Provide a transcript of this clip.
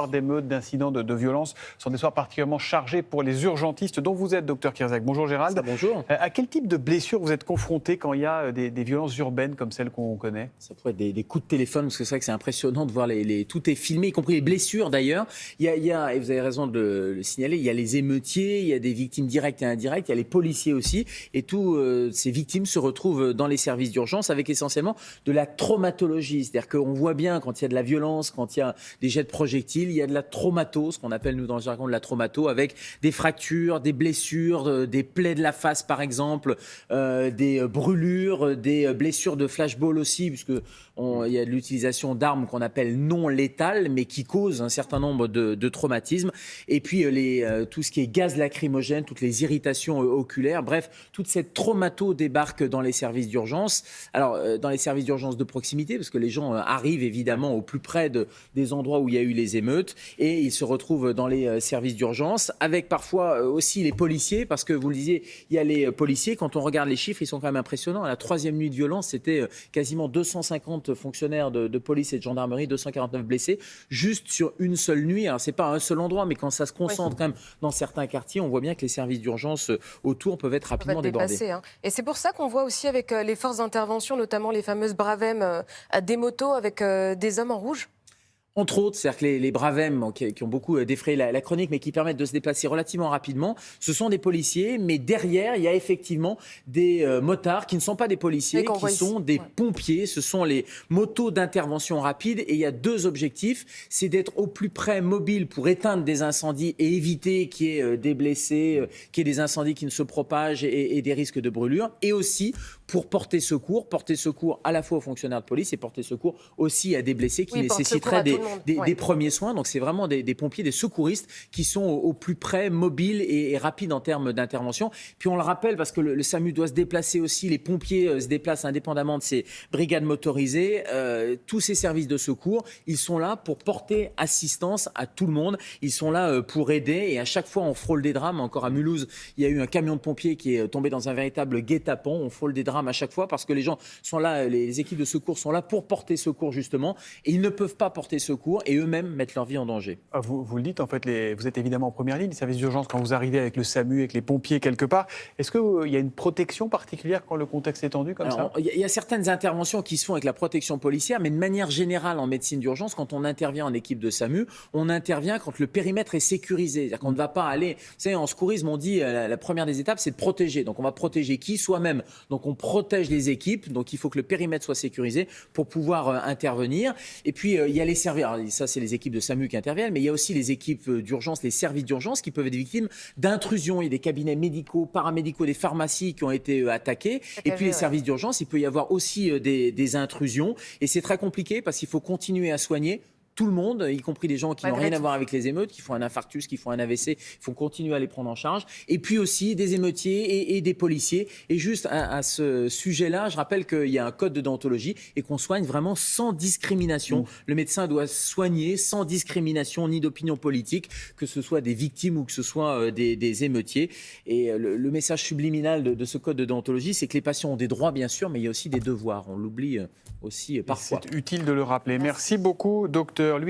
d'émeutes, d'incidents, de violences sont des soirs particulièrement chargés pour les urgentistes dont vous êtes, docteur Kirzac. Bonjour Gérald. Bonjour. À quel type de blessures vous êtes confronté quand il y a des violences urbaines comme celles qu'on connaît? Ça pourrait être des coups de téléphone, parce que c'est vrai que c'est impressionnant de voir tout est filmé, y compris les blessures d'ailleurs. Il y a, et vous avez raison de le signaler, il y a les émeutiers, il y a des victimes directes et indirectes, il y a les policiers aussi. Et tous ces victimes se retrouvent dans les services d'urgence avec essentiellement de la traumatologie. C'est-à-dire qu'on voit bien quand il y a de la violence, quand il y a des jets de projectiles, il y a de la traumato, ce qu'on appelle nous dans le jargon de la traumato, avec des fractures, des blessures, des plaies de la face par exemple, des brûlures, des blessures de flashball aussi, puisque il y a de l'utilisation d'armes qu'on appelle non létales, mais qui causent un certain nombre de traumatismes. Et puis tout ce qui est gaz lacrymogène, toutes les irritations oculaires, bref, toute cette traumato débarque dans les services d'urgence. Alors, dans les services d'urgence de proximité, parce que les gens arrivent évidemment au plus près des endroits où il y a eu les émeutes, et ils se retrouvent dans les services d'urgence, avec parfois aussi les policiers, parce que vous le disiez, il y a les policiers, quand on regarde les chiffres, ils sont quand même impressionnants. À la 3e nuit de violence, c'était quasiment 250 fonctionnaires de police et de gendarmerie, 249 blessés, juste sur une seule nuit. Alors, c'est pas un seul endroit, mais quand ça se concentre quand même dans certains quartiers, on voit bien que les services d'urgence autour peuvent être rapidement débordés. Hein. Et c'est pour ça qu'on voit aussi avec les forces d'intervention, notamment les fameuses Bravem, des motos avec des hommes en rouge. Entre autres, c'est-à-dire que les Bravem, qui ont beaucoup défrayé la chronique, mais qui permettent de se déplacer relativement rapidement, ce sont des policiers, mais derrière, il y a effectivement des motards qui ne sont pas des policiers, qui sont des pompiers. Ce sont les motos d'intervention rapide, et il y a 2 objectifs. C'est d'être au plus près mobile pour éteindre des incendies et éviter qu'il y ait des blessés, qu'il y ait des incendies qui ne se propagent et des risques de brûlure, et aussi pour porter secours à la fois aux fonctionnaires de police et porter secours aussi à des blessés qui nécessiteraient des premiers soins. Donc c'est vraiment des pompiers, des secouristes qui sont au plus près, mobiles et rapides en termes d'intervention. Puis on le rappelle parce que le SAMU doit se déplacer aussi, les pompiers se déplacent indépendamment de ces brigades motorisées. Tous ces services de secours, ils sont là pour porter assistance à tout le monde. Ils sont là pour aider, et à chaque fois on frôle des drames. Encore à Mulhouse, il y a eu un camion de pompiers qui est tombé dans un véritable guet-apens. On frôle des drames à chaque fois parce que les gens sont là, les équipes de secours sont là pour porter secours justement, et ils ne peuvent pas porter secours et eux-mêmes mettent leur vie en danger. Vous le dites, en fait, vous êtes évidemment en première ligne, les services d'urgence, quand vous arrivez avec le SAMU, avec les pompiers quelque part. Est-ce qu'il y a une protection particulière quand le contexte est tendu comme ça? Il y a certaines interventions qui se font avec la protection policière, mais de manière générale en médecine d'urgence, quand on intervient en équipe de SAMU, on intervient quand le périmètre est sécurisé. C'est-à-dire qu'on ne va pas aller... Vous savez, en secourisme, on dit la première des étapes, c'est de protéger. Donc on va protéger qui? Soi-même. Donc on protège les équipes, donc il faut que le périmètre soit sécurisé pour pouvoir intervenir. Et puis il y a les services, ça c'est les équipes de SAMU qui interviennent, mais il y a aussi les équipes d'urgence, les services d'urgence qui peuvent être victimes d'intrusions. Il y a des cabinets médicaux, paramédicaux, des pharmacies qui ont été attaqués. Et puis les services d'urgence, il peut y avoir aussi des intrusions, et c'est très compliqué parce qu'il faut continuer à soigner tout le monde, y compris des gens qui n'ont rien à voir avec les émeutes, qui font un infarctus, qui font un AVC, il faut continuer à les prendre en charge. Et puis aussi des émeutiers et des policiers. Et juste à ce sujet-là, je rappelle qu'il y a un code de déontologie et qu'on soigne vraiment sans discrimination. Le médecin doit soigner sans discrimination ni d'opinion politique, que ce soit des victimes ou que ce soit des émeutiers. Et le message subliminal de ce code de déontologie, c'est que les patients ont des droits, bien sûr, mais il y a aussi des devoirs. On l'oublie aussi parfois. C'est utile de le rappeler. Merci beaucoup, docteur.